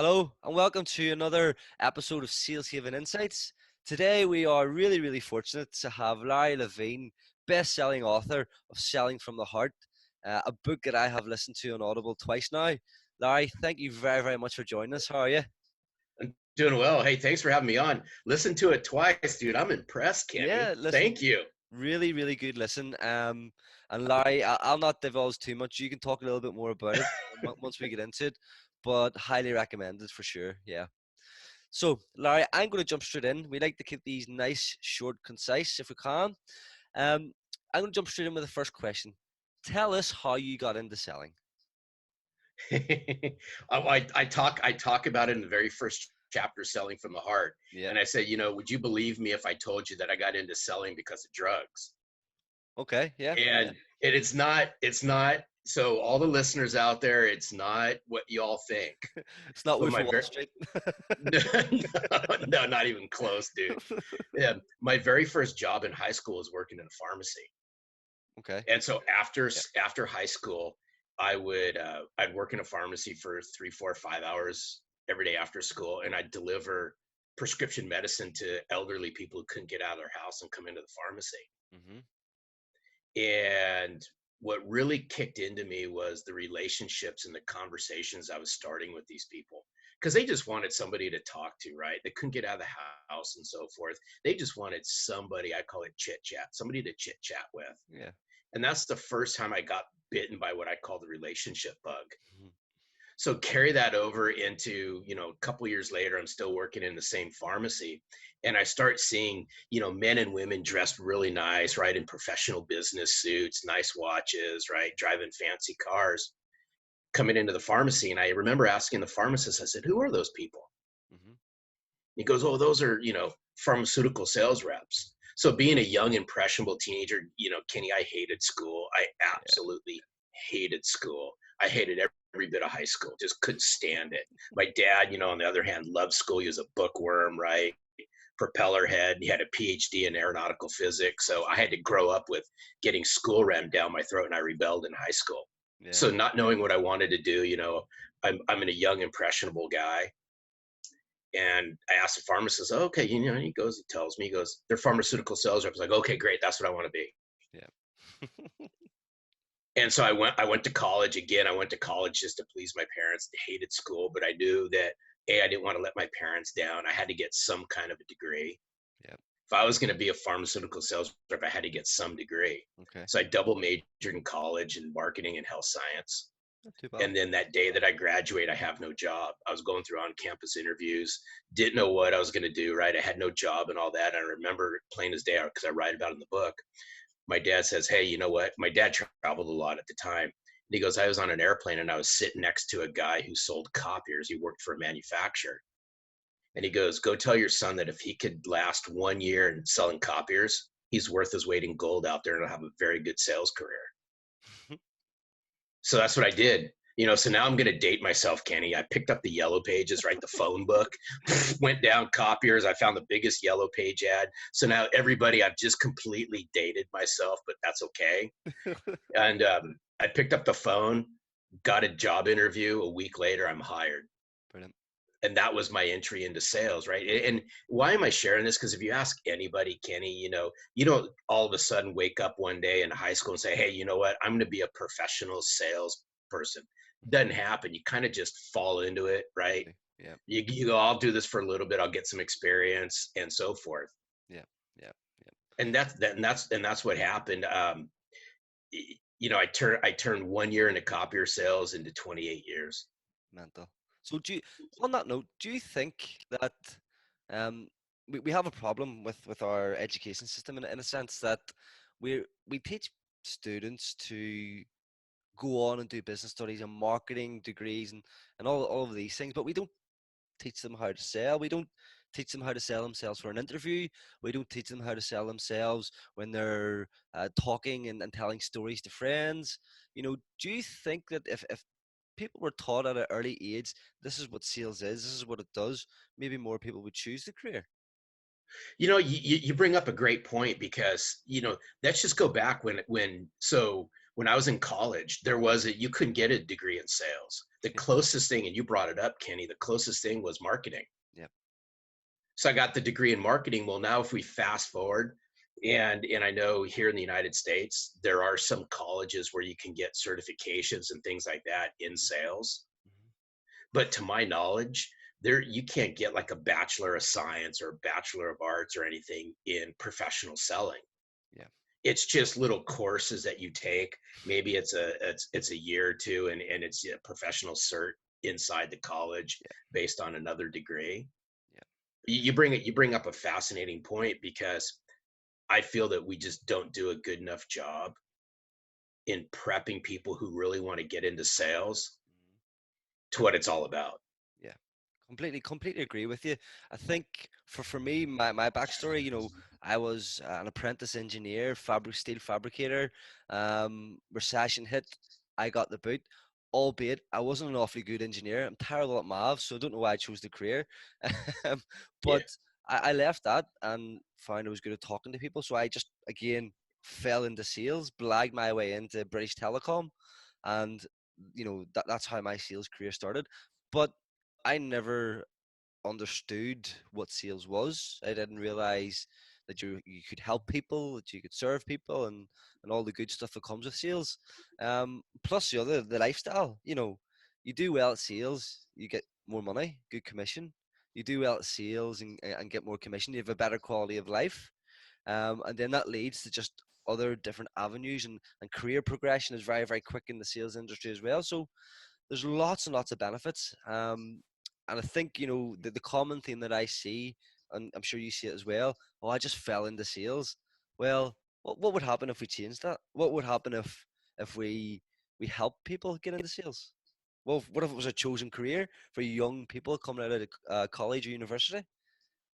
Hello and welcome to another episode of Sales Haven Insights. Today we are really fortunate to have Larry Levine, best-selling author of Selling from the Heart, a book that I have listened to on Audible twice now. Larry, thank you very much for joining us. How are you? I'm doing well. Hey, thanks for having me on. Listen to it twice, dude. I'm impressed, Kenny. Yeah, listen, Thank you. really good listen. And Larry, I'll not divulge too much. You can talk a little bit more about it once we get into it, but highly recommended for sure. Yeah. So, Larry, I'm going to jump straight in. We like to keep these nice, short, concise if we can. Um, I'm going to jump straight in with the first question. Tell us how you got into selling. I talk about it in the very first chapter, Selling from the Heart. Yeah. And I said, would you believe me if I told you that I got into selling because of drugs? Okay. Yeah. And it's not, so all the listeners out there, it's not what y'all think. It's not But Wolf my of Wall very, Street. no, no, not even close, dude. Yeah, my very first job in high school was working in a pharmacy. Okay. And so after Yeah. after high school, I'd work in a pharmacy for 3, 4, 5 hours every day after school, and I'd deliver prescription medicine to elderly people who couldn't get out of their house and come into the pharmacy. Hmm. And what really kicked into me was the relationships and the conversations I was starting with these people, because they just wanted somebody to talk to, right? They couldn't get out of the house and so forth. They just wanted somebody, I call it chit chat, somebody to chit chat with. Yeah. And that's the first time I got bitten by what I call the relationship bug. Mhm. So carry that over into, a couple years later, I'm still working in the same pharmacy. And I start seeing, men and women dressed really nice, right? In professional business suits, nice watches, right? Driving fancy cars coming into the pharmacy. And I remember asking the pharmacist, I said, who are those people? Mhm. He goes, oh, those are, pharmaceutical sales reps. So being a young, impressionable teenager, Kenny, I hated school. I Yeah. absolutely hated school. I hated every bit of high school, just couldn't stand it. My dad, on the other hand, loved school. He was a bookworm, right? Propeller head. He had a PhD in aeronautical physics. So I had to grow up with getting school rammed down my throat, and I rebelled in high school. Yeah. So not knowing what I wanted to do, I'm a young, impressionable guy. And I asked the pharmacist, oh, okay, he goes, he tells me, he goes, they're pharmaceutical sales reps. Like, okay, great. That's what I want to be. Yeah. And so I went to college again. I went to college just to please my parents. They hated school, but I knew that, A, I didn't want to let my parents down. I had to get some kind of a degree. Yeah. If I was going to be a pharmaceutical sales rep, I had to get some degree. Okay. So I double majored in college in marketing and health science. Not too bad. And then that day that I graduate, I have no job. I was going through on campus interviews, didn't know what I was going to do, right? I had no job and all that. I remember plain as day, because I write about it in the book. My dad says, hey, you know what? My dad traveled a lot at the time. And he goes, I was on an airplane and I was sitting next to a guy who sold copiers. He worked for a manufacturer. And he goes, go tell your son that if he could last 1 year in selling copiers, he's worth his weight in gold out there and he'll have a very good sales career. So that's what I did. So now I'm going to date myself, Kenny. I picked up the yellow pages, right? The phone book, went down copiers. I found the biggest yellow page ad. So now everybody, I've just completely dated myself, but that's okay. And I picked up the phone, got a job interview. A week later, I'm hired. Brilliant. And that was my entry into sales, right? And why am I sharing this? Because if you ask anybody, Kenny, you don't all of a sudden wake up one day in high school and say, hey, you know what? I'm going to be a professional sales person. Doesn't happen. You kind of just fall into it, right? Exactly. Yeah. You go, I'll do this for a little bit. I'll get some experience and so forth. Yeah. Yeah. Yeah. And that's what happened. I turned 1 year into copier sales into 28 years. Mental. So on that note, do you think that um, we have a problem with our education system in a sense that we teach students to go on and do business studies and marketing degrees and all of these things, but we don't teach them how to sell. We don't teach them how to sell themselves for an interview. We don't teach them how to sell themselves when they're talking and telling stories to friends. Do you think that if people were taught at an early age, this is what sales is, this is what it does, maybe more people would choose the career? You bring up a great point, because let's just go back when so when I was in college, you couldn't get a degree in sales. The Yeah. closest thing, and you brought it up, Kenny, the closest thing was marketing. Yeah. So I got the degree in marketing. Well, now if we fast forward, and I know here in the United States, there are some colleges where you can get certifications and things like that in Mhm. sales. Mhm. But to my knowledge, there you can't get like a bachelor of science or a bachelor of arts or anything in professional selling. Yeah. It's just little courses that you take. Maybe it's a year or two, and it's a professional cert inside the college Yeah. based on another degree. Yeah. You bring up a fascinating point because I feel that we just don't do a good enough job in prepping people who really want to get into sales Mhm. to what it's all about. Yeah. Completely agree with you. I think for me, my backstory, I was an apprentice engineer, steel fabricator. Recession hit, I got the boot. Albeit I wasn't an awfully good engineer. I'm terrible at maths, so I don't know why I chose the career. Um, Yeah. but I left that and found I was good at talking to people. So I just again fell into sales, blagged my way into British Telecom, and that's how my sales career started. But I never understood what sales was. I didn't realize that you could help people, that you could serve people, and all the good stuff that comes with sales. Plus the lifestyle. You do well at sales, you get more money, good commission. You do well at sales and get more commission. You have a better quality of life, and then that leads to just other different avenues and career progression is very very quick in the sales industry as well. So there's lots and lots of benefits. And I think, the common theme that I see, and I'm sure you see it as well, oh, I just fell into sales. Well, what would happen if we changed that? What would happen if we help people get into sales? Well, what if it was a chosen career for young people coming out of college or university?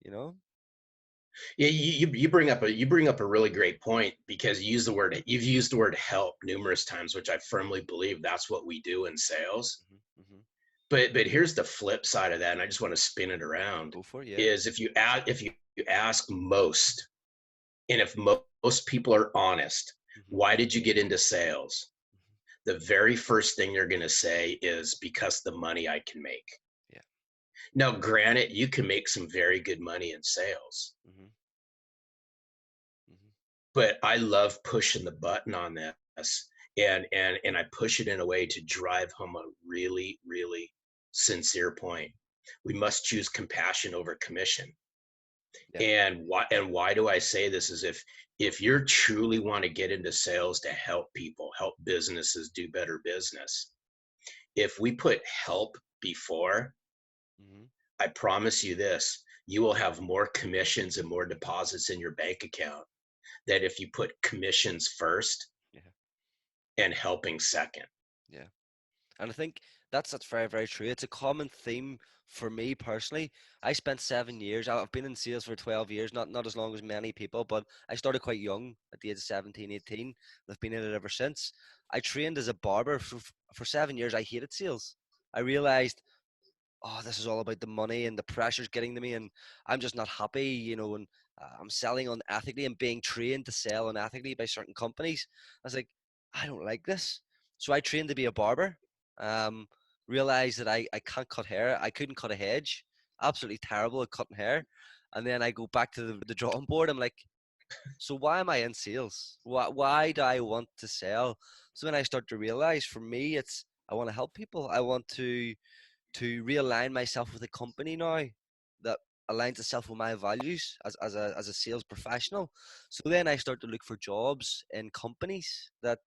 You know? Yeah, you bring up a really great point because you've used the word help numerous times, which I firmly believe that's what we do in sales. Hmm. Hmm. But here's the flip side of that, and I just want to spin it around: Go for it, yeah. is if you ask most, and if most people are honest, Hmm. why did you get into sales? The very first thing they're going to say is because the money I can make. Yeah. Now, granted, you can make some very good money in sales, Hmm. Hmm. but I love pushing the button on this, and I push it in a way to drive home a really, really sincere point. We must choose compassion over commission. Yeah. And why do I say this is if you truly want to get into sales to help people, help businesses do better business, if we put help before, Hmm. I promise you this, you will have more commissions and more deposits in your bank account that if you put commissions first Yeah. and helping second. Yeah. And I think that's very, very true. It's a common theme for me personally. I spent 7 years. I've been in sales for 12 years, not as long as many people, but I started quite young at the age of 17, 18. And I've been in it ever since. I trained as a barber for 7 years. I hated sales. I realized, oh, this is all about the money and the pressure's getting to me, and I'm just not happy, and I'm selling unethically and being trained to sell unethically by certain companies. I was like, I don't like this. So I trained to be a barber. Um, Realized that I can't cut hair. I couldn't cut a hedge. Absolutely terrible at cutting hair. And then I go back to the drawing board. I'm like, so why am I in sales? Why do I want to sell? So then I start to realize for me, it's I want to help people. I want to realign myself with a company now that aligns itself with my values as a sales professional. So then I start to look for jobs in companies that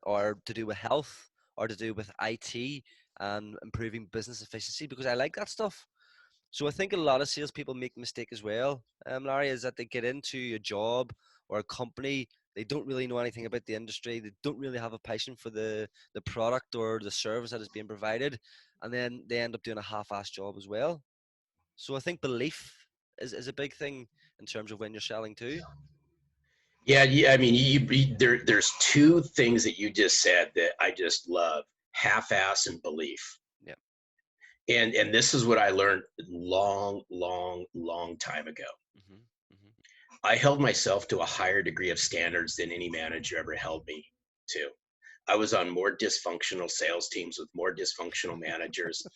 are to do with health or to do with IT and improving business efficiency because I like that stuff. So I think a lot of salespeople make the mistake as well, Larry, is that they get into a job or a company. They don't really know anything about the industry. They don't really have a passion for the product or the service that is being provided, and then they end up doing a half-assed job as well. So I think belief is a big thing in terms of when you're selling too. Yeah, I mean, there's two things that you just said that I just love: half-ass and belief. Yeah. And this is what I learned long, long, long time ago. Hmm. Hmm. I held myself to a higher degree of standards than any manager ever held me to. I was on more dysfunctional sales teams with more dysfunctional managers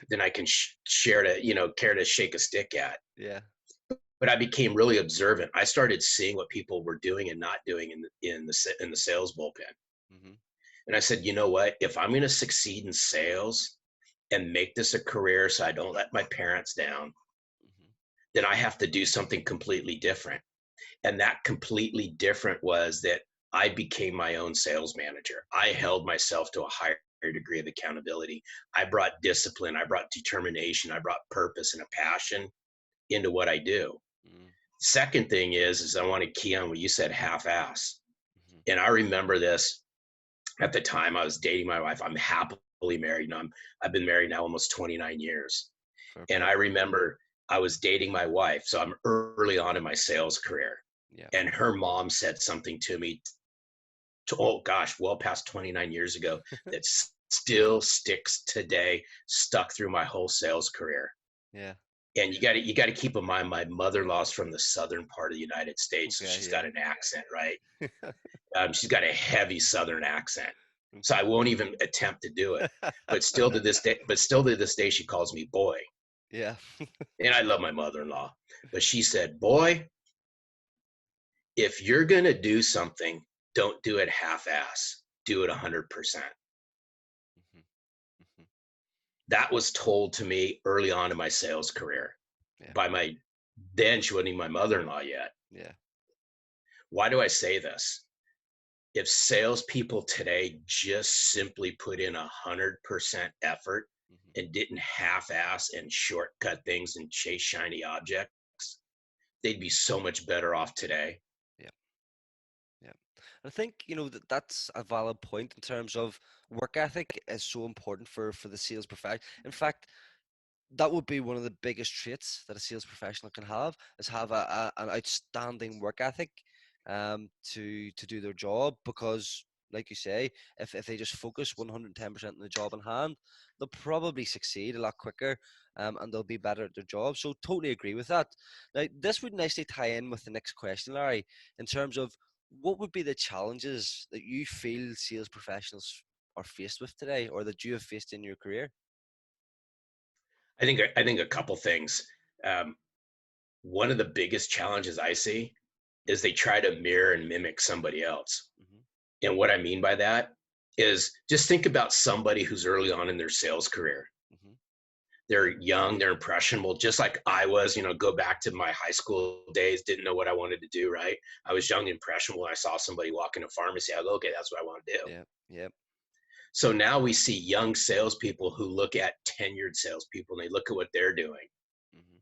than I can share to, care to shake a stick at. Yeah. But I became really observant. I started seeing what people were doing and not doing in the sales bullpen. Mhm. And I said, you know what? If I'm going to succeed in sales and make this a career so I don't let my parents down, Mhm. then I have to do something completely different. And that completely different was that I became my own sales manager. I held myself to a higher degree of accountability. I brought discipline, I brought determination, I brought purpose and a passion into what I do. Mhm. Second thing is I want to key on what you said, half-ass. Mhm. And I remember this at the time I was dating my wife. I'm happily married now. I've been married now almost 29 years. Fair And play. I remember I was dating my wife. So I'm early on in my sales career. Yeah. And her mom said something to me, oh gosh, well past 29 years ago, that still sticks today, stuck through my whole sales career. Yeah. And you got to keep in mind, my mother-in-law's from the southern part of the United States, so Okay. she's got Yeah. an accent, right? She's got a heavy southern accent, so I Okay. won't even attempt to do it. But still to this day, she calls me boy, Yeah. and I love my mother-in-law. But she said, "Boy, if you're gonna do something, don't do it half-ass. Do it 100%." Mhm. Mhm. That was told to me early on in my sales career Yeah. by my then she wasn't even my mother-in-law yet. Yeah. Why do I say this? If salespeople today just simply put in 100% effort Mhm. and didn't half-ass and shortcut things and chase shiny objects, they'd be so much better off today. Yeah. Yeah. I think, that's a valid point in terms of work ethic is so important for the sales profession. In fact, that would be one of the biggest traits that a sales professional can have is have an outstanding work ethic to do their job because like you say if they just focus 110% on the job in hand they'll probably succeed a lot quicker and they'll be better at their job, so totally agree with that. Now this would nicely tie in with the next question, Larry, in terms of what would be the challenges that you feel sales professionals are faced with today or that you have faced in your career. I think a couple things. Um, One of the biggest challenges I see is Hmm. they try to mirror and mimic somebody else. Hmm. And what I mean by that is just think about somebody who's early on in their sales career. Hmm. They're young, they're impressionable, just like I was, go back to my high school days, didn't know what I wanted to do, right? I was young, impressionable. I saw somebody walk in a pharmacy. I go, okay, that's what I want to do. Yeah. Yeah. So now we see young salespeople who look at tenured salespeople and they look at what they're doing. Hmm.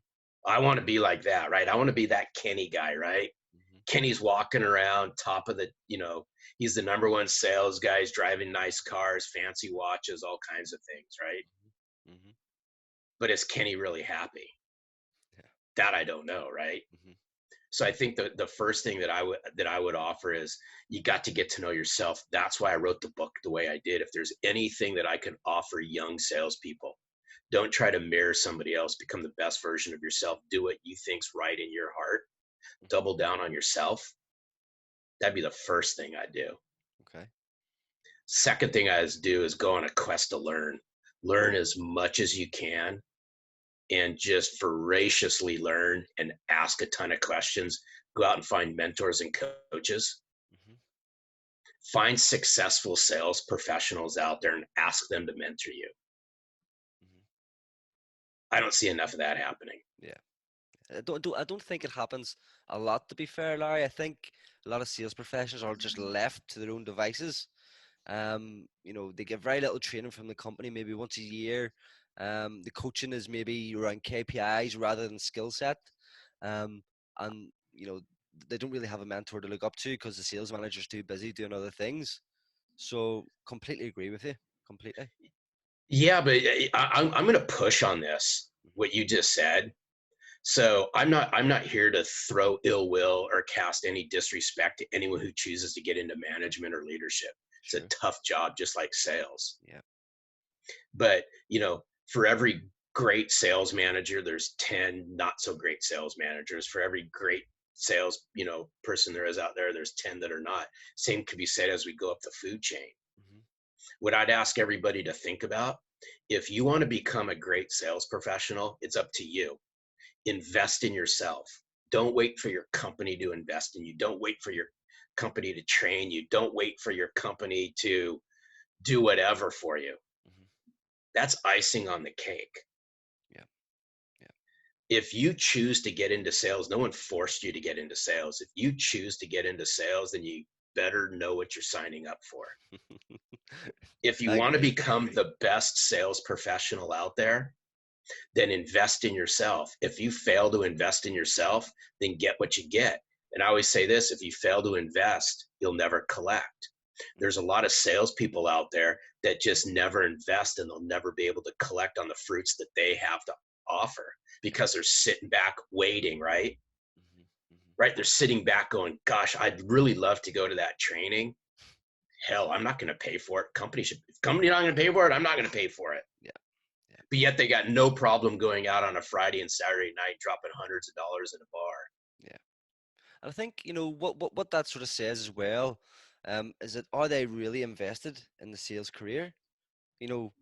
I want to be like that, right? I want to be that Kenny guy, right? Hmm. Kenny's walking around top of he's the number one sales guy. He's driving nice cars, fancy watches, all kinds of things, right? Hmm. But is Kenny really happy? Yeah. That I don't know, right? Hmm. So I think the first thing that I would offer is you got to get to know yourself. That's why I wrote the book the way I did. If there's anything that I can offer young salespeople, don't try to mirror somebody else. Become the best version of yourself. Do what you think's right in your heart. Hmm. Double down on yourself. That'd be the first thing I do. Okay. Second thing I do is go on a quest to learn. Learn as much as you can and just voraciously learn and ask a ton of questions. Go out and find mentors and coaches. Hmm. Find successful sales professionals out there and ask them to mentor you. Hmm. I don't see enough of that happening. Yeah. I don't think it happens a lot, to be fair, Larry. I think a lot of sales professionals are just left to their own devices. They get very little training from the company, maybe once a year. The coaching is maybe around KPIs rather than skill set. Um, and they don't really have a mentor to look up to because the sales manager's too busy doing other things. So completely agree with you. Completely. Yeah, but I'm going to push on this, Hmm. what you just said. So I'm not here to throw ill will or cast any disrespect to anyone who chooses to get into management or leadership. It's a Sure. tough job, just like sales. Yeah. But for every great sales manager, there's 10 not so great sales managers. For every great sales person there is out there, there's 10 that are not. Same could be said as we go up the food chain. What I'd ask everybody to think about, if you want to become a great sales professional, it's up to you. Invest in yourself. Don't wait for your company to invest in you. Don't wait for your company to train you. Don't wait for your company to do whatever for you. Hmm. That's icing on the cake. Yeah. If you choose to get into sales, no one forced you to get into sales. If you choose to get into sales, then you better know what you're signing up for. Yeah. If you I want to agree. become the best sales professional out there, then invest in yourself. If you fail to invest in yourself, then get what you get. And I always say this, if you fail to invest, you'll never collect. There's a Hmm. lot of salespeople out there that just never invest and they'll never be able to collect on the fruits that they have to offer Yeah. because they're sitting back waiting, right? Hmm. Hmm. Right? They're sitting back going, gosh, I'd really love to go to that training. Hell, I'm not going to pay for it. Company should, if company not going to pay for it, I'm not going to pay for it. Yeah. Yeah. But yet they got no problem going out on a Friday and Saturday night, dropping hundreds of dollars in a bar. Yeah. And I think, what that sort of says as well, is that are they really invested in the sales career? You know,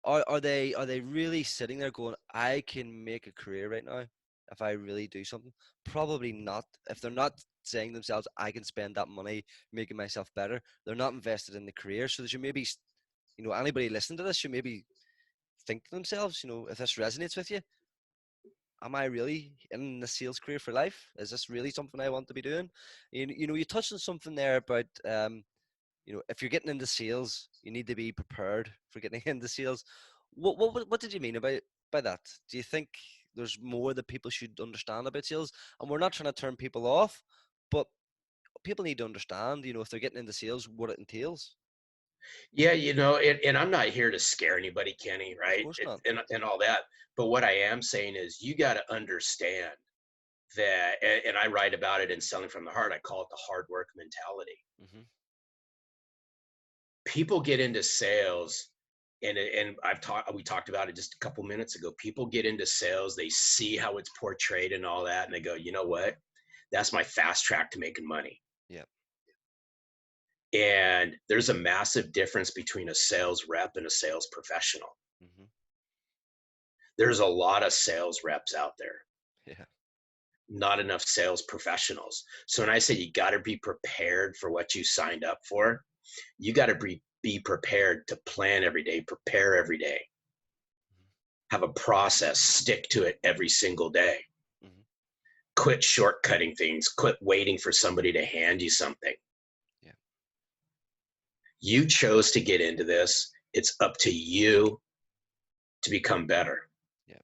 are they really sitting there going, I can make a career right now if I really do something? Probably not. If they're not saying themselves, I can spend that money making myself better, they're not invested in the career. So they should maybe, anybody listening to this should maybe think to themselves, if this resonates with you, am I really in the sales career for life? Is this really something I want to be doing? You touched on something there about, if you're getting into sales, you need to be prepared for getting into sales. What did you mean by that? Do you think there's more that people should understand about sales? And we're not trying to turn people off, but people need to understand, if they're getting into sales, what it entails. Yeah, and I'm not here to scare anybody, Kenny, Of right? course not. And all that. But what I am saying is you got to understand that, and I write about it in Selling from the Heart. I call it the hard work mentality. Hmm. People get into sales and we talked about it just a couple minutes ago. People get into sales, they see how it's portrayed and all that, and they go, you know what? That's my fast track to making money. Yeah. And there's a massive difference between a sales rep and a sales professional. Hmm. There's a lot of sales reps out there, Yeah. not enough sales professionals. So when I say you got to be prepared for what you signed up for, you got to be prepared to plan every day, prepare every day, have a process, stick to it every single day. Hmm. Quit shortcutting things, quit waiting for somebody to hand you something. Yeah. You chose to get into this. It's up to you to become better. Yeah.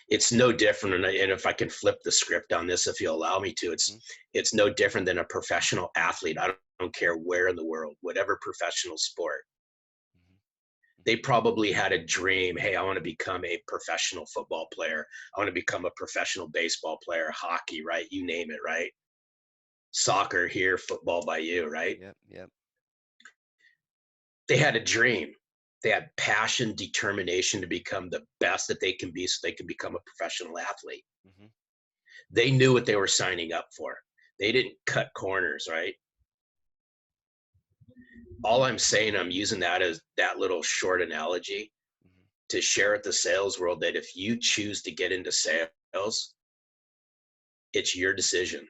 It's no different, and if I can flip the script on this, if you allow me to, Hmm. it's no different than a professional athlete. I don't care where in the world, whatever professional sport. Hmm. They Hmm. probably had a dream. Hey, I want to become a professional football player. I want to become a professional baseball player, hockey, right? You name it, right? Soccer here, football by you, right? Yeah. Yeah. They had a dream. They had passion, determination to become the best that they can be so they can become a professional athlete. Hmm. They knew what they were signing up for. They didn't cut corners, right? All I'm saying, I'm using that as that little short analogy Hmm. to share with the sales world that if you choose to get into sales, it's your decision.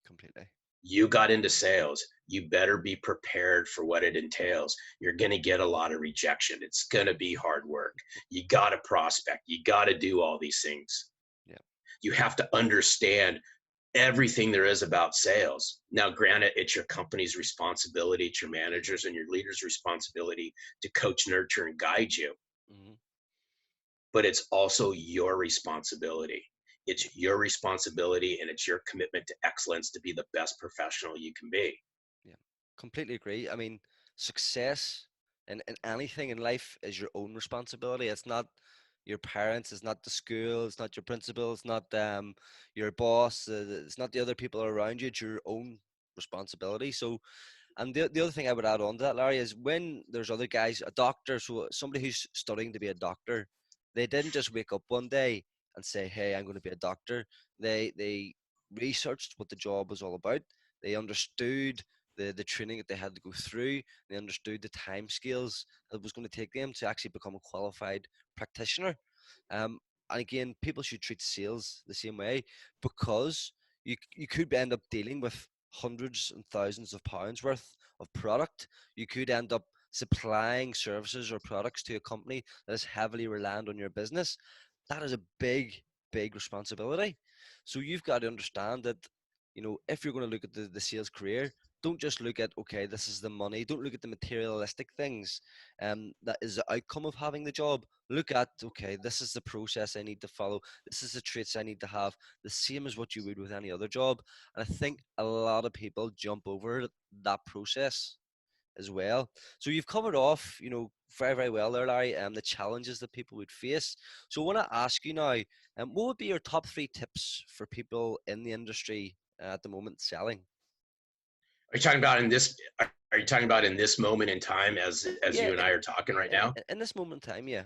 Completely. You got into sales. You better be prepared for what it entails. You're going to get a lot of rejection. It's going to be hard work. You got to prospect. You got to do all these things. Yeah. You have to understand everything there is about sales. Now, granted, it's your company's responsibility, it's your managers and your leaders' responsibility to coach, nurture, and guide you, Hmm. but it's also your responsibility. Yeah. It's your responsibility and it's your commitment to excellence to be the best professional you can be. Yeah, completely agree. I mean, success in anything in life is your own responsibility. It's not your parents, it's not the school, it's not your principal, it's not your boss, it's not the other people around you. It's your own responsibility. So, and the other thing I would add on to that, Larry, is when there's other guys, a doctor, so somebody who's studying to be a doctor, they didn't just wake up one day and say, "Hey, I'm going to be a doctor." They researched what the job was all about. They understood the training that they had to go through. They understood the time scales that it was going to take them to actually become a qualified practitioner. Um, and again, people should treat sales the same way, because you could end up dealing with hundreds and thousands of pounds worth of product. You could end up supplying services or products to a company that is heavily reliant on your business. That is a big responsibility. So you've got to understand that, if you're going to look at the sales career, don't just look at, okay, this is the money. Don't look at the materialistic things that is the outcome of having the job. Look at, okay, this is the process I need to follow. This is the traits I need to have, the same as what you would with any other job. And I think a lot of people jump over that process as well. So you've covered off, very well there, Larry, the challenges that people would face. So I want to ask you now, what would be your top 3 tips for people in the industry at the moment selling? Are you talking about in this? Are you talking about in this moment in time, as Yeah, you and I are talking right now? in this moment in time, yeah.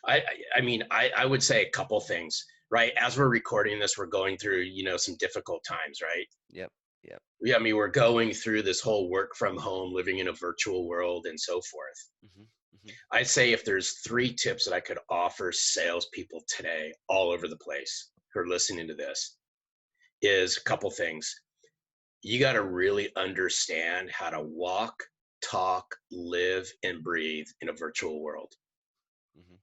I mean, I would say a couple things, right? As we're recording this, we're going through, some difficult times, right? Yep, yep. Yeah, I mean, we're going through this whole work from home, living in a virtual world, and so forth. Hmm. Hmm. I'd say if there's 3 tips that I could offer salespeople today, all over the place, who are listening to this, is a couple things. You got to really understand how to walk, talk, live, and breathe in a virtual world. Hmm.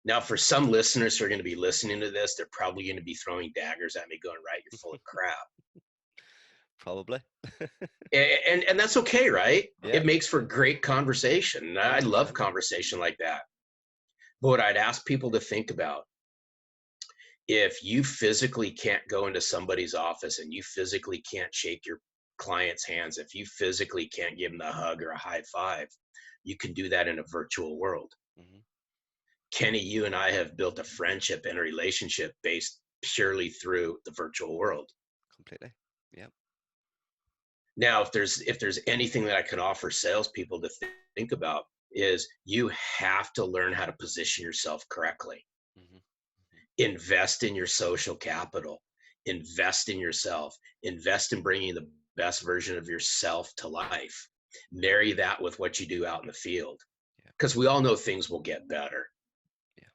Now, for some listeners who are going to be listening to this, they're probably going to be throwing daggers at me, going, "Right, you're full of crap." Probably. And that's okay, right? Yeah. It makes for great conversation. I love 100%. conversation like that. But what I'd ask people to think about, if you physically can't go into somebody's office and you physically can't shake your client's hands, if you physically can't give them a hug or a high five, you can do that in a virtual world. Hmm. Kenny, you and I have built a friendship and a relationship based purely through the virtual world. Completely. Yeah. Now, if there's anything that I can offer salespeople to think about, is you have to learn how to position yourself correctly. Hmm. Invest in your social capital. Invest in yourself. Invest in bringing the best version of yourself to life. Marry that with what you do out in the field, Yeah. because we all know things will get better. Yeah.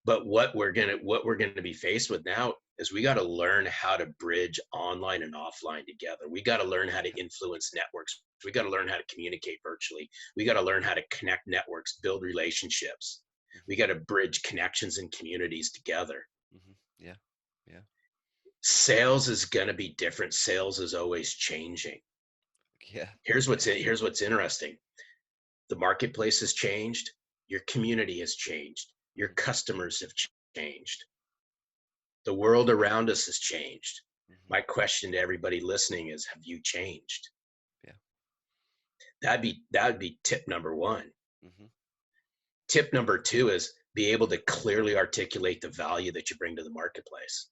But what we're gonna be faced with now is we got to learn how to bridge online and offline together. We got to learn how to influence networks. We got to learn how to communicate virtually. We got to learn how to connect networks, build relationships. We Hmm. got to bridge connections and communities together. Hmm. Yeah. Yeah. Sales is going to be different. Sales is always changing. Yeah. Here's what's interesting. The marketplace has changed. Your community has changed. Your Hmm. customers have changed. The world around us has changed. Hmm. My question to everybody listening is, have you changed? Yeah. That would be tip number one. Hmm. Tip number two is be able to clearly articulate the value that you bring to the marketplace.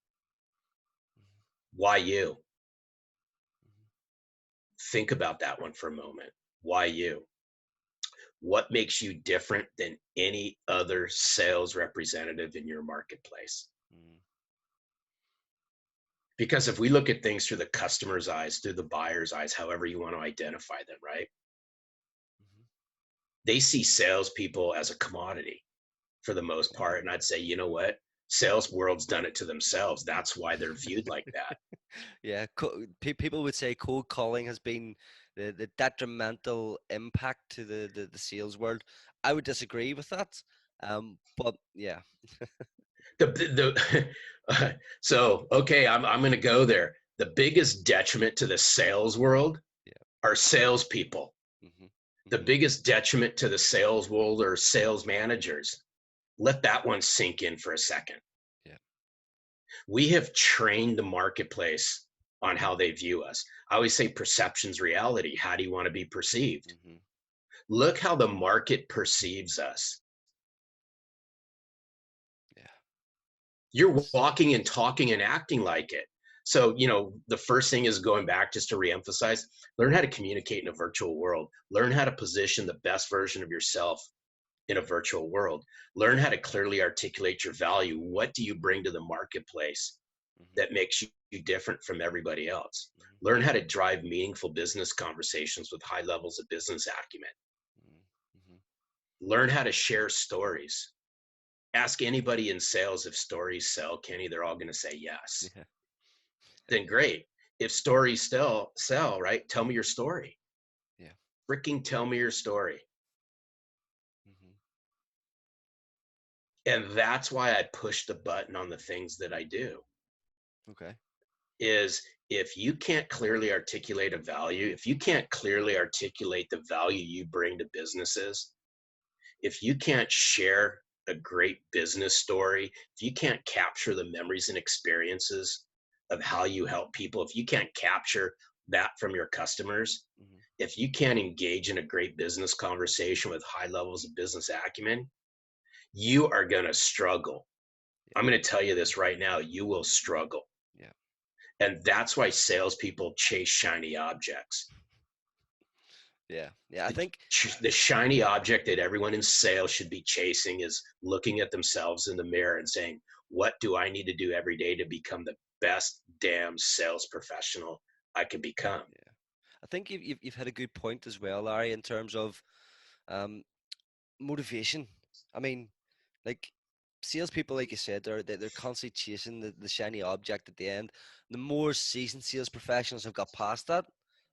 Why you? Think about that one for a moment. Why you? What makes you different than any other sales representative in your marketplace? Hmm. Because if we look at things through the customer's eyes, through the buyer's eyes, however you want to identify them, right? Hmm. They see salespeople as a commodity for the most part. And I'd say, you know what? Sales world's done it to themselves. That's why they're viewed like that. Yeah. People would say cold calling has been the detrimental impact to the sales world. I would disagree with that. But yeah. So okay, I'm going to go there. The biggest detriment to the sales world Yeah. are salespeople. Hmm. The Hmm. biggest detriment to the sales world are sales managers. Let that one sink in for a second. Yeah. We have trained the marketplace on how they view us. I always say perception's reality. How do you want to be perceived? Hmm. Look how the market perceives us. Yeah. You're It's walking and talking and acting like it. So, the first thing is going back just to reemphasize, learn how to communicate in a virtual world. Learn how to position the best version of yourself in a virtual world. Learn how to clearly articulate your value. What do you bring to the marketplace hmm that makes you different from everybody else. Mhm. Learn how to drive meaningful business conversations with high levels of business acumen. Mhm. Mhm. Learn how to share stories. Ask anybody in sales if stories sell, Kenny. They're all going to say yes. Yeah. Then great. If stories still sell, right? Tell me your story. Yeah. Freaking tell me your story. Mhm. And that's why I push the button on the things that I do. Okay. Is if you can't clearly articulate a value, if you can't clearly articulate the value you bring to businesses, if you can't share a great business story, if you can't capture the memories and experiences of how you help people, if you can't capture that from your customers, Mhm. if you can't engage in a great business conversation with high levels of business acumen, you are going to struggle. I'm Yeah. going to tell you this right now, you will struggle. Yeah. And that's why salespeople chase shiny objects. Yeah. Yeah. I The, think. the shiny object that everyone in sales should be chasing is looking at themselves in the mirror and saying, what do I need to do every day to become the best damn sales professional I can become? Yeah. I think you've had a good point as well, Larry, in terms of um, motivation. I mean, like salespeople, like you said, they're constantly chasing the shiny object at the end. The more seasoned sales professionals have got past that,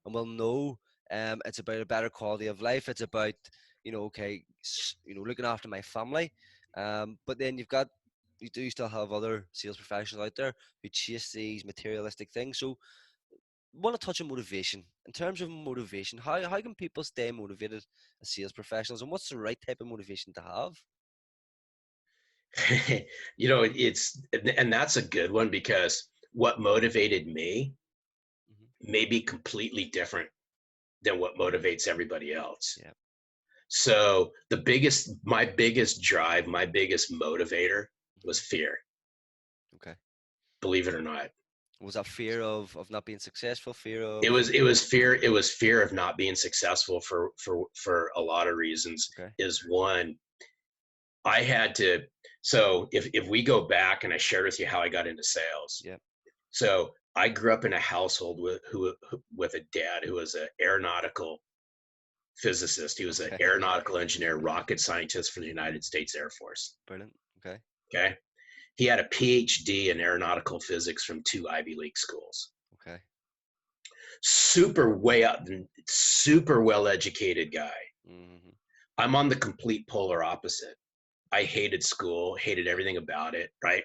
and will know, it's about a better quality of life. It's about, okay, looking after my family. But then you do still have other sales professionals out there who chase these materialistic things. So, want to touch on motivation. In terms of motivation, how can people stay motivated as sales professionals, and what's the right type of motivation to have? It's, and that's a good one because what motivated me Hmm. may be completely different than what motivates everybody else. Yeah. So my biggest drive, my biggest motivator was Hmm. fear, Okay. believe it or not. Was that fear of not being successful? Fear It of. was it was fear. It was fear of not being successful for a lot of reasons. Okay. Is one, I had to. So if we go back and I shared with you how I got into sales. Yeah. So I grew up in a household with a dad who was an aeronautical physicist. He was an Okay. aeronautical engineer, rocket scientist for the United States Air Force. Brilliant. Okay. Okay. He had a PhD in aeronautical physics from 2 Ivy League schools. Okay. Super way up, super well educated guy. Hmm. I'm on the complete polar opposite. I hated school, hated everything about it, right?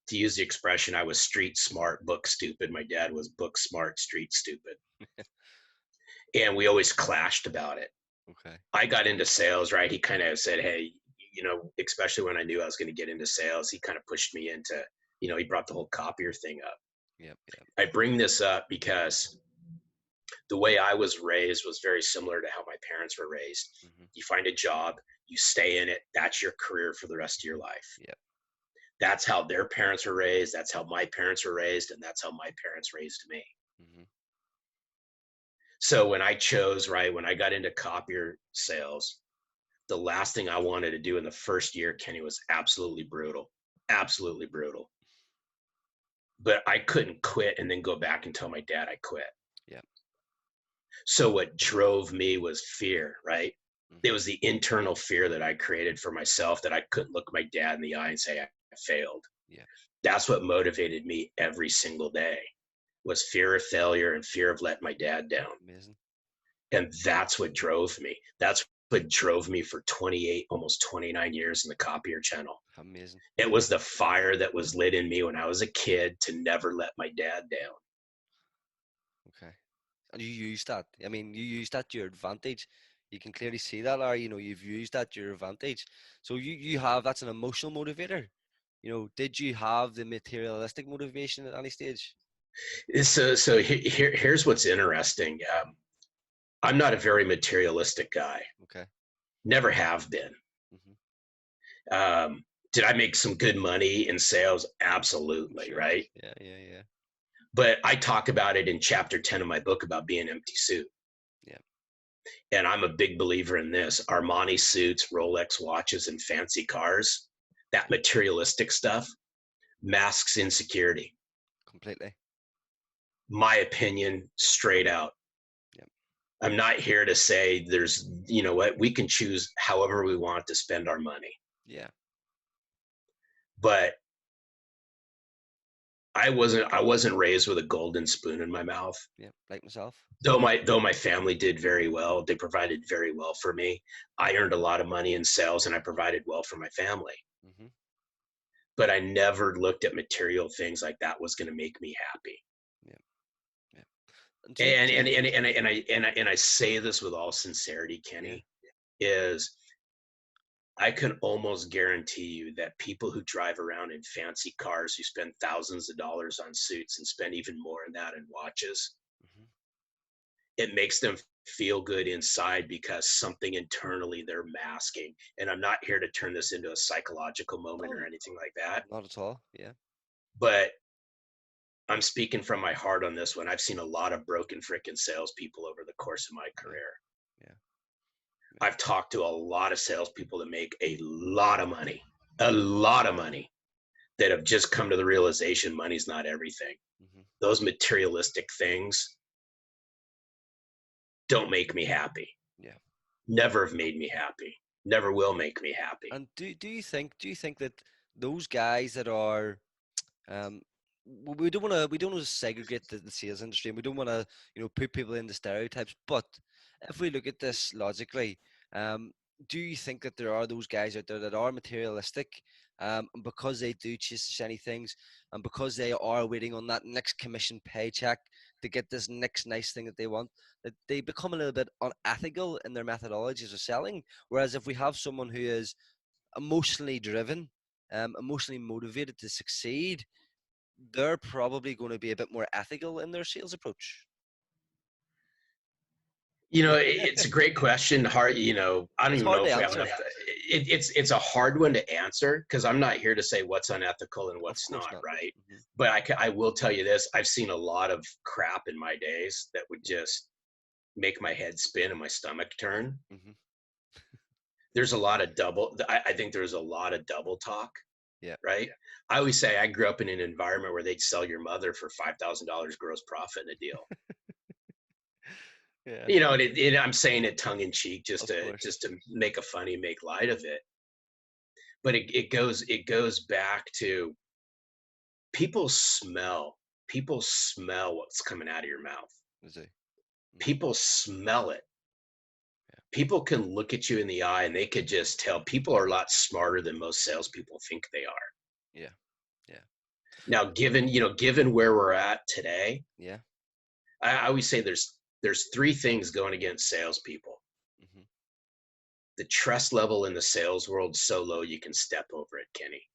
To use the expression, I was street smart, book stupid. My dad was book smart, street stupid. And we always clashed about it. Okay. I got into sales, right? He kind of said, hey, especially when I knew I was going to get into sales, he kind of pushed me into, he brought the whole copier thing up. Yep. Yep. I bring this up because the way I was raised was very similar to how my parents were raised. Hmm. You find a job, you stay in it, that's your career for the rest of your life. Yep. That's how their parents were raised, that's how my parents were raised, and that's how my parents raised me. Hmm. So when I chose, right, when I got into copier sales, the last thing I wanted to do in the first year, Kenny, was absolutely brutal. Absolutely brutal. But I couldn't quit and then go back and tell my dad I quit. Yep. So what drove me was fear, right? It Hmm. was the internal fear that I created for myself that I couldn't look my dad in the eye and say I failed. Yep. That's what motivated me every single day was fear of failure and fear of letting my dad down. Amazing. And that's what drove me. That's what drove me for 28, almost 29 years in the copier channel. Amazing. It was the fire that was lit in me when I was a kid to never let my dad down. Okay. And you use that. I mean, you use that to your advantage. You can clearly see that, or you've used that to your advantage. So you have that's an emotional motivator. Did you have the materialistic motivation at any stage? So here's what's interesting. I'm not a very materialistic guy. Okay. Never have been. Hmm. Did I make some good money in sales? I'm Absolutely, sure. right? Yeah, yeah, yeah, But I talk about it in chapter 10 of my book about being an empty suit. yeah. And I'm a big believer in this. Armani suits, Rolex watches, and fancy cars, that materialistic stuff masks insecurity. Completely. My opinion, straight out. Yep. I'm not here to say there's, you know what, we can choose however we want to spend our money. Yeah. But I wasn't raised with a golden spoon in my mouth. Yeah. Like myself. Though my family did very well, they provided very well for me. I earned a lot of money in sales and I provided well for my family. Hmm. But I never looked at material things like that was going to make me happy. Yeah. Yeah. And And I say this with all sincerity, yeah. Kenny, is I can almost guarantee you that people who drive around in fancy cars, who spend thousands of dollars on suits and spend even more than that in watches, Hmm. it makes them feel good inside because something internally they're masking. And I'm not here to turn this into a psychological moment Oh, or anything like that, not at all. Yeah. but I'm speaking from my heart on this one. I've seen a lot of broken freaking salespeople over the course of my Yeah. career. Yeah. Yeah. I've talked to a lot of salespeople that make a lot of money that have just come to the realization money's not everything. Hmm. Those materialistic things don't make me happy. Yeah. Never have made me happy. Never will make me happy. And do you think that those guys that are Um, we don't want to segregate the sales industry, and we don't want to put people into stereotypes. But if we look at this logically, um, do you think that there are those guys out there that are materialistic, and because they do chase the shiny things, and because they are waiting on that next commission paycheck to get this next nice thing that they want, that they become a little bit unethical in their methodologies of selling? Whereas if we have someone who is emotionally driven, emotionally motivated to succeed, they're probably going to be a bit more ethical in their sales approach. It's a great question. Hard, I don't It's even hard know to if we have answer. enough. It's a hard one to answer because I'm not here to say what's unethical and Of what's course not, not. right? Hmm. But I will tell you this: I've seen a lot of crap in my days that would Yeah. just make my head spin and my stomach turn. Hmm. There's a lot of double. I think there's a lot of double talk, Yeah. right? I always say I grew up in an environment where they'd sell your mother for $5,000 gross profit in a deal. Yeah. And I'm saying it tongue in cheek just Of to course. just to make a funny, make light of it. But it goes back to people smell people smell what's coming out of your mouth. Is it? Hmm. People smell it. Yeah. People can look at you in the eye and they could just tell. People are a lot smarter than most salespeople think they are. Yeah. Yeah. Now, given where we're at today, Yeah. I always say there's three things going against salespeople. Hmm. The trust level in the sales world is so low you can step over it, Kenny.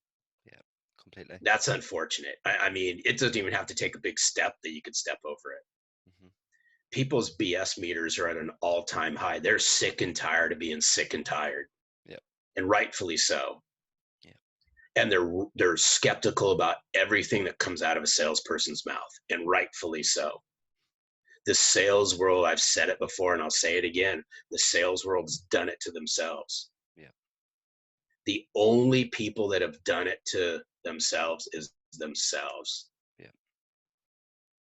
Yeah. Completely. That's unfortunate. I mean, it doesn't even have to take a big step that you could step over it. Hmm. People's BS meters are at an all-time high. They're sick and tired of being sick and tired, Yeah. and rightfully so. Yeah. And they're skeptical about everything that comes out of a salesperson's mouth, and rightfully so. The sales world, I've said it before and I'll say it again, the sales world's done it to themselves. Yeah. The only people that have done it to themselves is themselves. Yeah.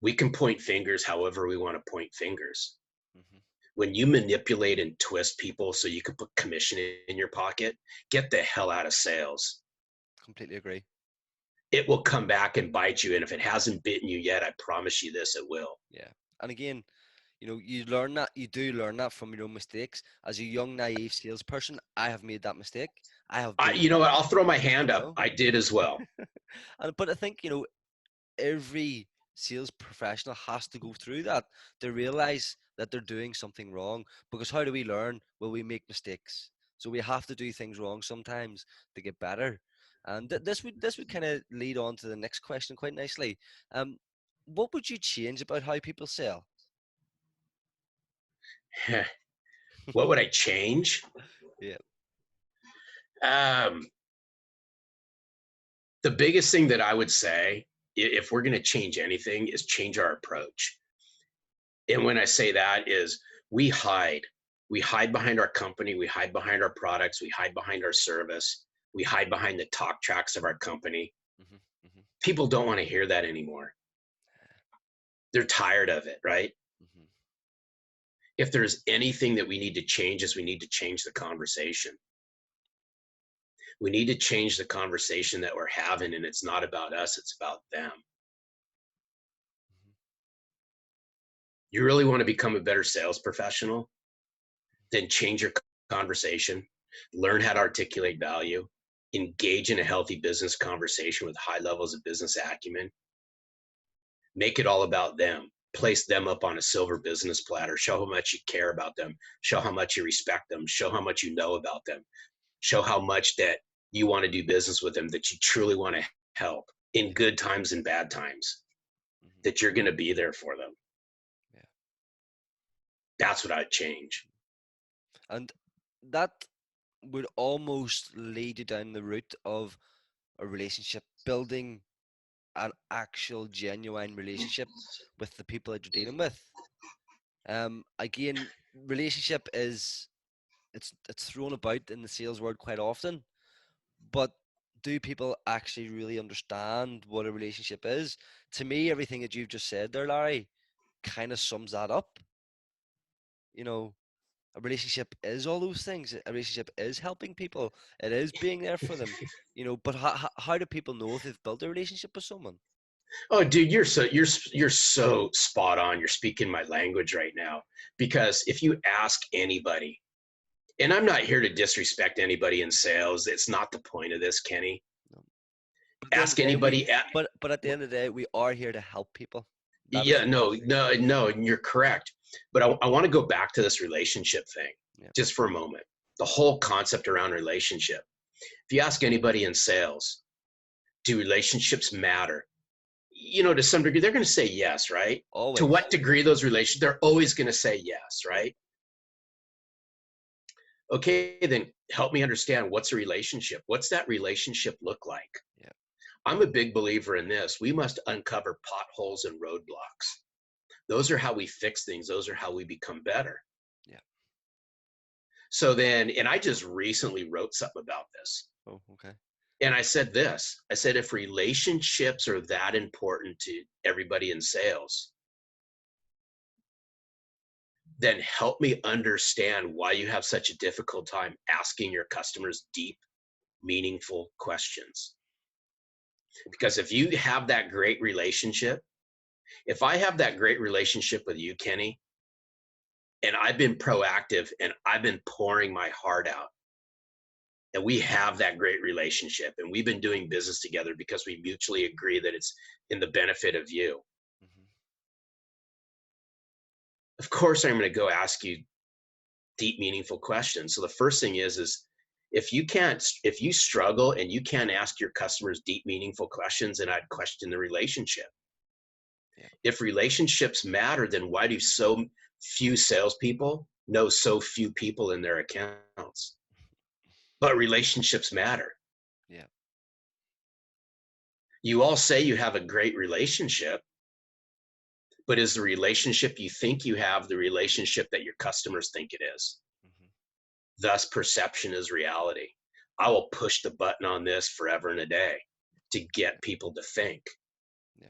We can point fingers however we want to point fingers. Hmm. When you manipulate and twist people so you can put commission in your pocket, get the hell out of sales. Completely agree. It will come back and bite you. And if it hasn't bitten you yet, I promise you this, it will. Yeah. And again, you do learn that from your own mistakes. As a young, naive salesperson, I have made that mistake. I have been, You know what? I'll throw my hand you up. know, I did as well. but I think, every sales professional has to go through that to realize that they're doing something wrong. Because how do we learn? Well, we make mistakes. So we have to do things wrong sometimes to get better. And this would kind of lead on to the next question quite nicely. Um, what would you change about how people sell? What would I change? Yeah. Um, the biggest thing that I would say, if we're going to change anything, is change our approach. And when I say that is we hide. We hide behind our company. We hide behind our products. We hide behind our service. We hide behind the talk tracks of our company. Hmm. Hmm. People don't want to hear that anymore. They're tired of it, right? Hmm. If there's anything that we need to change is we need to change the conversation. We need to change the conversation that we're having, and it's not about us, it's about them. Hmm. You really want to become a better sales professional? Then change your conversation, learn how to articulate value, engage in a healthy business conversation with high levels of business acumen, make it all about them. Place them up on a silver business platter. Show how much you care about them. Show how much you respect them. Show how much you know about them. Show how much that you want to do business with them, that you truly want to help in Yeah. good times and bad times, Hmm. that you're going to be there for them. Yeah. That's what I'd change. And that would almost lead you down the route of a relationship, building an actual genuine relationship with the people that you're dealing with. Again, relationship is it's thrown about in the sales world quite often, but do people actually really understand what a relationship is? To me, everything that you've just said there, Larry, kind of sums that up. You know, a relationship is all those things. A relationship is helping people. It is being there for them. But how do people know if they've built a relationship with someone? Oh, dude, you're so spot on. You're speaking my language right now. Because if you ask anybody, and I'm not here to disrespect anybody in sales, it's not the point of this, Kenny. No. But at the end of Ask the day, we anybody. but at the end of the day, we are here to help people. That is Yeah, the point. no, and you're correct. But I want to go back to this relationship thing Yeah. just for a moment. The whole concept around relationship. If you ask anybody in sales, do relationships matter? To some degree, they're going to say yes, right? To Always. what degree those relations, they're always going to say yes, Yeah. right? Okay, then help me understand, what's a relationship? What's that relationship look like? Yeah. I'm a big believer in this. We must uncover potholes and roadblocks. Those are how we fix things. Those are how we become better. Yeah. So then, and I just recently wrote something about this. Oh, okay. And I said, if relationships are that important to everybody in sales, then help me understand why you have such a difficult time asking your customers deep, meaningful questions. Okay. Because if you have that great relationship, if I have that great relationship with you, Kenny, and I've been proactive and I've been pouring my heart out, and we have that great relationship, and we've been doing business together because we mutually agree that it's in the benefit of you. Hmm. Of course, I'm going to go ask you deep, meaningful questions. So the first thing is if you struggle and you can't ask your customers deep, meaningful questions, then I'd question the relationship. Yeah. If relationships matter, then why do so few salespeople know so few people in their accounts? But relationships matter. Yeah. You all say you have a great relationship, but is the relationship you think you have the relationship that your customers think it is? Hmm. Thus, perception is reality. I will push the button on this forever and a day to Yeah. get people to think. Yeah.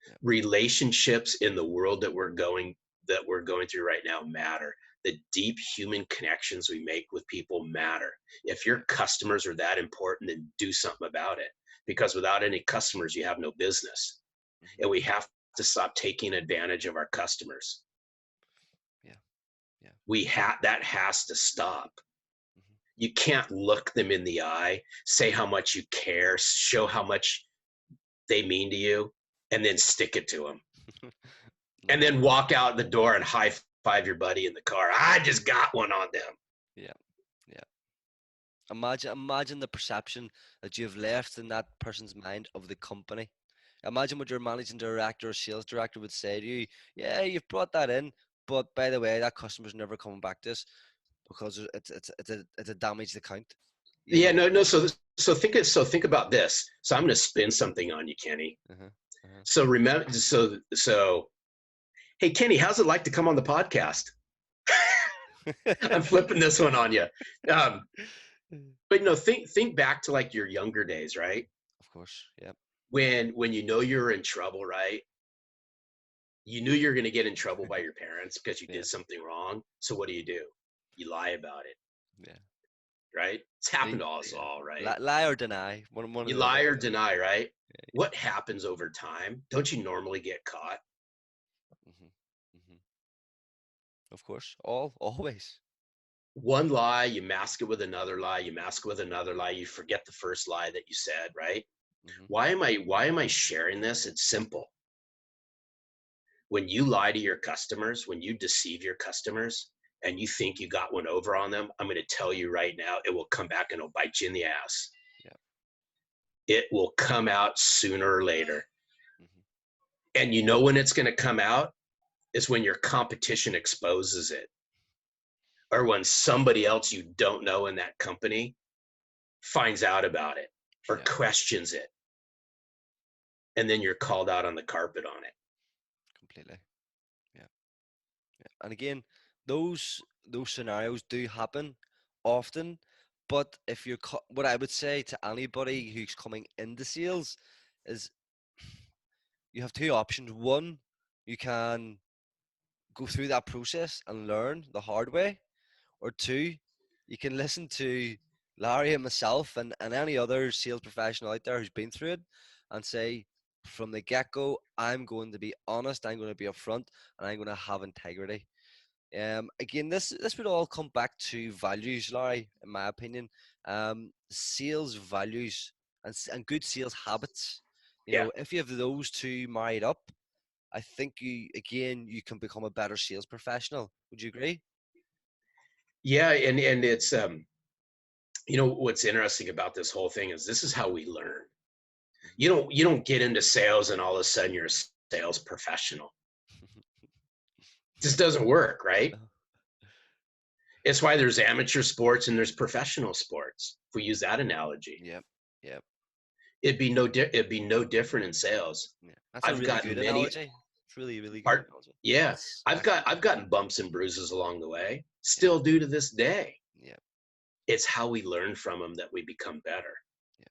Yeah. Relationships in the world that we're going through right now matter. The deep human connections we make with people matter. If your Yeah. customers are that important, then do something about it. Because without any customers, you have no business. Hmm. And we have to stop taking advantage of our customers. Yeah. Yeah. That has to stop. Hmm. You can't look them in the eye, say how much you care, show how much they mean to you, and then stick it to them. And No. then walk out the door and high five your buddy in the car. I just got one on them. Yeah. Yeah. Imagine the perception that you've left in that person's mind of the company. Imagine what your managing director or sales director would say to you. Yeah, you've brought that in, but by the way, that customer's never coming back to us because it's a damaged account. You Yeah, know. no, no. So think about this. So I'm going to spin something on you, Kenny. Uh-huh. Uh-huh. So remember, so hey, Kenny, how's it like to come on the podcast? I'm flipping this one on you. Um, but no, think back to like your younger days, right? Of course. Yeah. When you know you're in trouble, right? You knew you were going to get in trouble by your parents because you Yeah, did something wrong. So what do? You lie about it, yeah. right? It's So happened to us all, right? lie or deny, one or You the other. lie or deny, right? What happens over time? Don't you normally get caught? Hmm. Hmm. Of course, always. One lie, you mask it with another lie, you mask it with another lie, you forget the first lie that you said, right? Hmm. Why am I sharing this? It's simple. When you lie to your customers, when you deceive your customers and you think you got one over on them, I'm going to tell you right now, it will come back and it'll bite you in the ass. Yeah. It will come out sooner or later. Hmm. And you know when it's going to come out is when your competition exposes it, or when somebody else you don't know in that company finds out about it or Yeah. questions it. And then you're called out on the carpet on it. Completely. Yeah. Yeah. And again, those scenarios do happen often, but if what I would say to anybody who's coming into sales is you have two options. One, you can go through that process and learn the hard way, or two, you can listen to Larry and myself and any other sales professional out there who's been through it and say, from the get go, I'm going to be honest, I'm going to be upfront, and I'm going to have integrity. Again, this would all come back to values, Larry, in my opinion. Sales values and good sales habits. You Yeah. know, if you have those two married up, I think you can become a better sales professional. Would you agree? Yeah. And it's, what's interesting about this whole thing is this is how we learn. Mhm. You don't get into sales and all of a sudden you're a sales professional. It just doesn't work, right? No. It's why there's amateur sports and there's professional sports. If we use that analogy, Yep. Yep. it'd be no different in sales. Yeah. That's a I've really gotten good many analogy. It's really, really good art. analogy. Yeah, That's I've got excellent. I've gotten bumps and bruises along the way, Yeah. still do to this day. Yeah. It's how we learn from them that we become better. Yeah.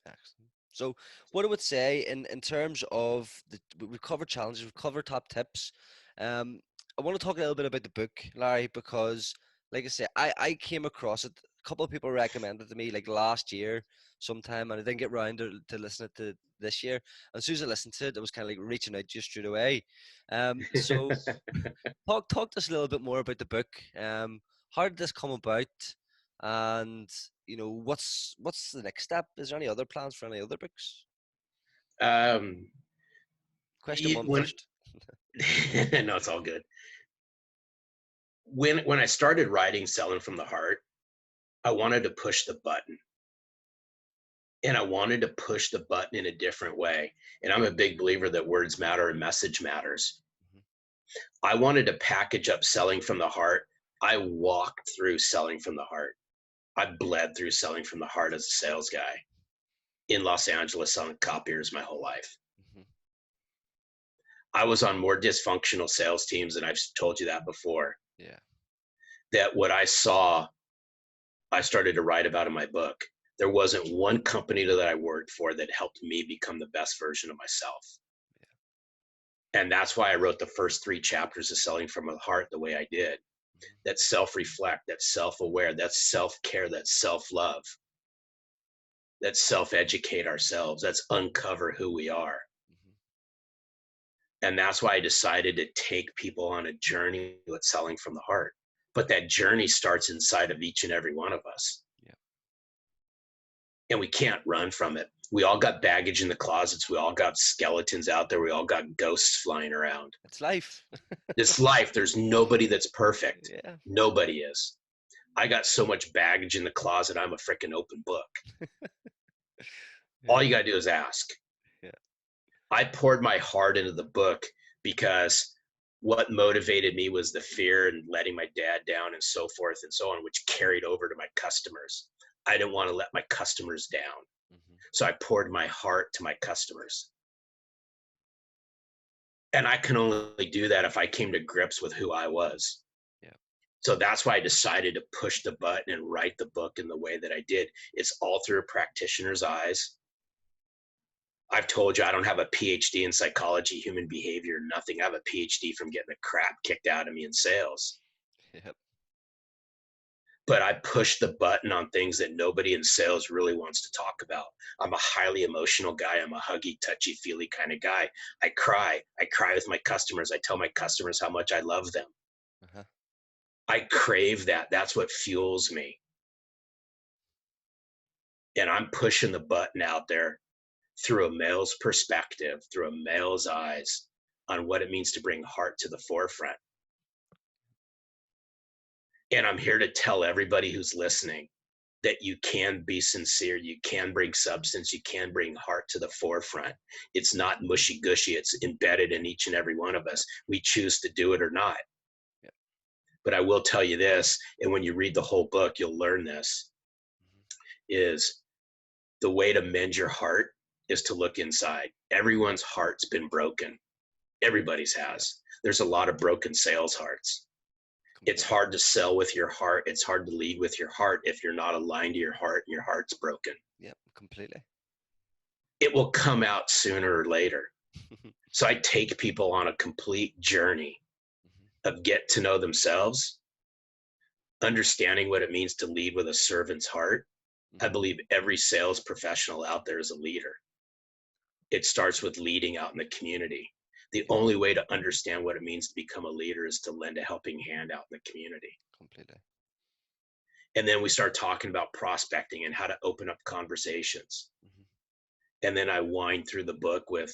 Excellent. So, what I would say in terms of we've covered challenges, we've covered top tips. Um, I want to talk a little bit about the book, Larry, because, like I say, I came across it. A couple of people recommended it to me like last year sometime, and I didn't get round to listen to this year. And as soon as I listened to it, it was kind of like reaching out just straight away. So talk to us a little bit more about the book. How did this come about? And what's the next step? Is there any other plans for any other books? um, Question one when first. no, it's all good. When I started writing Selling from the Heart, I wanted to push the button, and I wanted to push the button in a different way. And I'm a big believer that words matter and message matters. Mhm. I wanted to package up Selling from the Heart. I walked through Selling from the Heart. I bled through Selling from the Heart as a sales guy in Los Angeles selling copiers my whole life. Mhm. I was on more dysfunctional sales teams, and I've told you that before. Yeah. That what I saw, I started to write about in my book. There wasn't one company that I worked for that helped me become the best version of myself. Yeah. And that's why I wrote the first 3 chapters of Selling from the Heart the way I did. Mhm. That's self-reflect, that's self-aware, that's self-care, that's self-love, that's self-educate ourselves, that's uncover who we are. Mhm. And that's why I decided to take people on a journey with Selling from the Heart. But that journey starts inside of each and every one of us. Yeah. And we can't run from it. We all got baggage in the closets. We all got skeletons out there. We all got ghosts flying around. It's life. This life, there's nobody that's perfect. Yeah. Nobody is. I got so much baggage in the closet, I'm a freaking open book. All Yeah. you got to do is ask. Yeah. I poured my heart into the book because what motivated me was the fear and letting my dad down and so forth and so on, which carried over to my customers. I didn't want to let my customers down. Mhm. So I poured my heart to my customers. And I can only do that if I came to grips with who I was. Yeah. So that's why I decided to push the button and write the book in the way that I did. It's all through a practitioner's eyes. I've told you I don't have a PhD in psychology, human behavior, nothing. I have a PhD from getting the crap kicked out of me in sales. Yep. But I push the button on things that nobody in sales really wants to talk about. I'm a highly emotional guy. I'm a huggy, touchy feely kind of guy. I cry. I cry with my customers. I tell my customers how much I love them. Uh-huh. I crave that. That's what fuels me. And I'm pushing the button out there through a male's perspective, through a male's eyes on what it means to bring heart to the forefront. And I'm here to tell everybody who's listening that you can be sincere, you can bring substance, you can bring heart to the forefront. It's not mushy gushy, it's embedded in each and every one of us. We choose to do it or not. Yep. But I will tell you this, and when you read the whole book, you'll learn this, is the way to mend your heart is to look inside. Everyone's heart's been broken. Everybody's Yep. has. There's a lot of broken sales hearts. It's Completely. hard to sell with your heart. It's hard to lead with your heart if you're not aligned to your heart and your heart's broken. Yep. Completely. It will come out sooner or later. So I take people on a complete journey of get to know themselves, understanding what it means to lead with a servant's heart. I believe every sales professional out there is a leader. It starts with leading out in the community. The Yep. only way to understand what it means to become a leader is to lend a helping hand out in the community. Completely. And then we start talking about prospecting and how to open up conversations. And then I wind through the book with,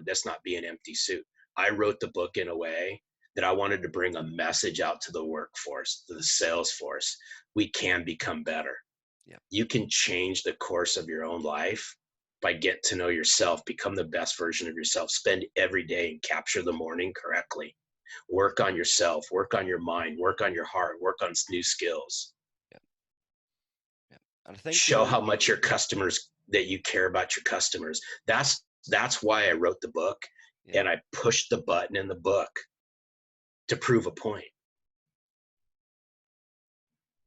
let's not be an empty suit. I wrote the book in a way that I wanted to bring a message out to the workforce, to the sales force. We can become better. Yep. You can change the course of your own life by get to know yourself, become the best version of yourself, spend every day and capture the morning correctly. Work on yourself, work on your mind, work on your heart, work on new skills. Yep. Yep. And I think, Show how much your customers, that you care about your customers. That's why I wrote the book, yeah, and I pushed the button in the book to prove a point.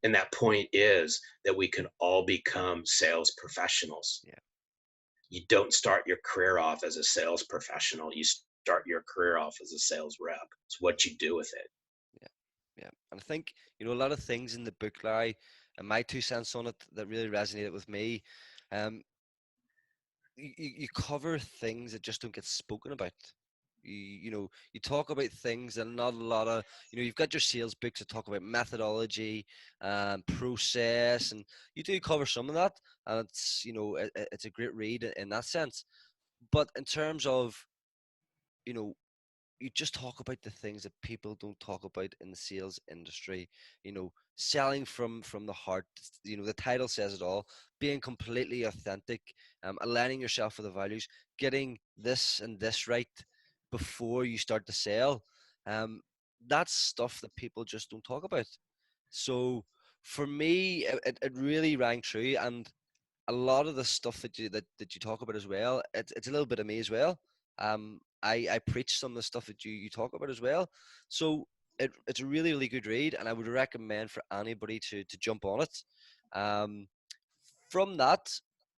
And that point is that we can all become sales professionals. yeah, You don't start your career off as a sales professional. You start your career off as a sales rep. It's what you do with it. yeah, yeah. And I think, a lot of things in the book, Larry, and my 2 cents on it that really resonated with me. Um, you cover things that just don't get spoken about. You talk about things that not a lot of, you've got your sales books that talk about methodology and process, and you do cover some of that, and it's a great read in that sense. But in terms of, you know, you just talk about the things that people don't talk about in the sales industry, selling from the heart. The title says it all. Being completely authentic, aligning yourself with the values, getting this and this right before you start to sell. um that's stuff that people just don't talk about. So for me, it really rang true. And a lot of the stuff that you talk about as well, it's a little bit of me as well. I preach some of the stuff that you talk about as well. So it's a really, really good read, and I would recommend for anybody to jump on it. um from that,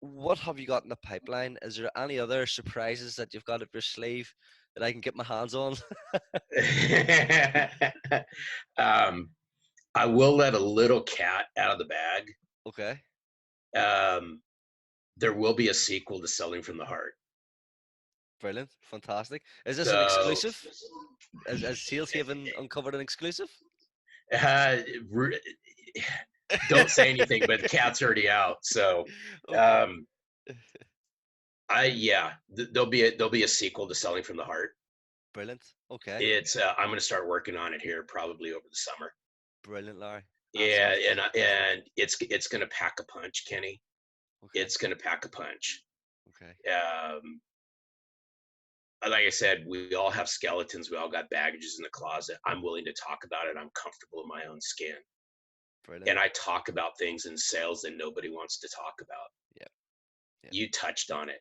what have you got in the pipeline? Is there any other surprises that you've got up your sleeve that I can get my hands on? um, I will let a little cat out of the bag. Okay. Um, there will be a sequel to Selling from the Heart. Brilliant. Fantastic. Is this an So exclusive? As Sales Haven uncovered an exclusive? uh, don't say anything, but the cat's already out. So Okay. um, there'll be a sequel to Selling from the Heart. Brilliant. Okay. It's I'm going to start working on it here probably over the summer. Brilliant, Larry. Yeah, Absolutely fantastic. and it's going to pack a punch, Kenny. Okay. It's going to pack a punch. Okay. Um, like I said, we all have skeletons. We all got baggages in the closet. I'm willing to talk about it. I'm comfortable in my own skin, Brilliant. and I talk about things in sales that nobody wants to talk about. Yep. Yep. You touched on it.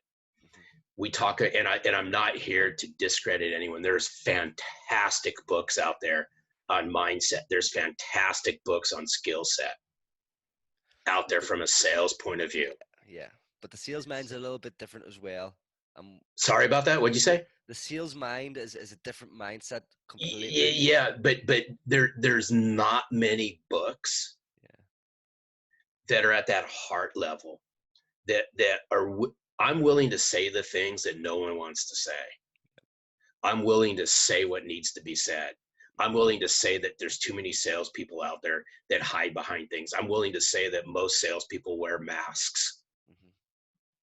Hmm. We talk, and I'm not here to discredit anyone. There's fantastic books out there on mindset. There's fantastic books on skill set out But there from a sales point of yeah, view. yeah. But the sales mind's a little bit different as well. Um, Sorry about that. What'd you say? the sales mind is a different mindset completely. Yeah, but there's not many books Yeah. that are at that heart level that are. I'm willing to say the things that no one wants to say. I'm willing to say what needs to be said. I'm Mm-hmm. willing to say that there's too many salespeople out there that hide behind things. I'm willing to say that most salespeople wear masks. Mm-hmm.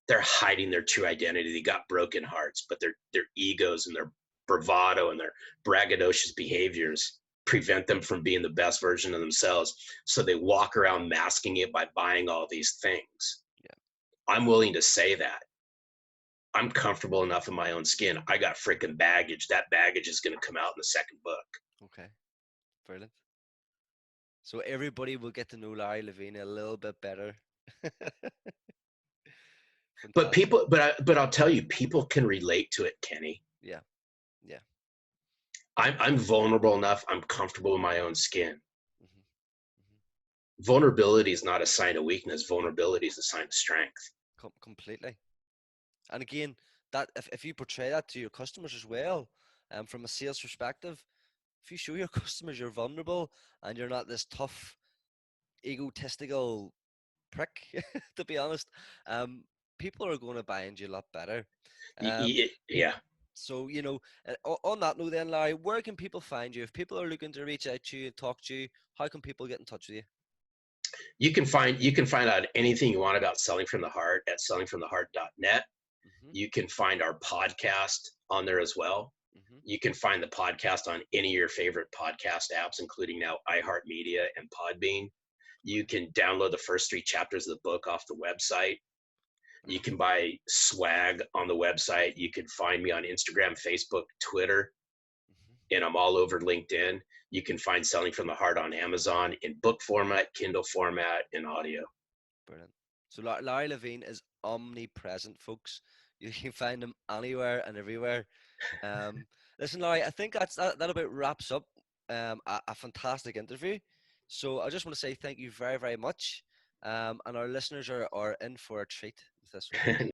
They're hiding their true identity. They got broken hearts, but their egos and their bravado and their braggadocious behaviors prevent them from being the best version of themselves. So they walk around masking it by buying all these things. Yeah. I'm willing to say that. I'm comfortable enough in my own skin. I got freaking baggage. That baggage is going to come out in the second book. Okay. Brilliant. So everybody will get to know Larry Levine a little bit better. But Fantastic. but I'll tell you, people can relate to it, Kenny. Yeah. Yeah. I'm vulnerable enough. I'm comfortable in my own skin. Hmm. Hmm. Vulnerability is not a sign of weakness. Vulnerability is a sign of strength. Completely. And again, that if you portray that to your customers as well, from a sales perspective, if you show your customers you're vulnerable and you're not this tough, egotistical prick, to be honest, um, people are going to buy into you a lot better. Um, Yeah, so, on that note, then, Larry, where can people find you? If people are looking to reach out to you and talk to you, how can people get in touch with you? you can find out anything you want about selling from the heart at sellingfromtheheart.net. Hmm. You can find our podcast on there as well. Hmm. You can find the podcast on any of your favorite podcast apps, including now iHeartMedia and Podbean. You Okay, can download the first three chapters of the book off the website. You brilliant. can buy swag on the website. You can find me on Instagram, Facebook, Twitter, Hmm. and I'm all over LinkedIn. You can find Selling from the Heart on Amazon in book format, Kindle format, and audio. Brilliant. So Larry Levine is omnipresent, folks. You can find him anywhere and everywhere. Um, Listen, Larry, I think that about wraps up a fantastic interview. So I just want to say thank you very, very much. And our listeners are in for a treat with this one.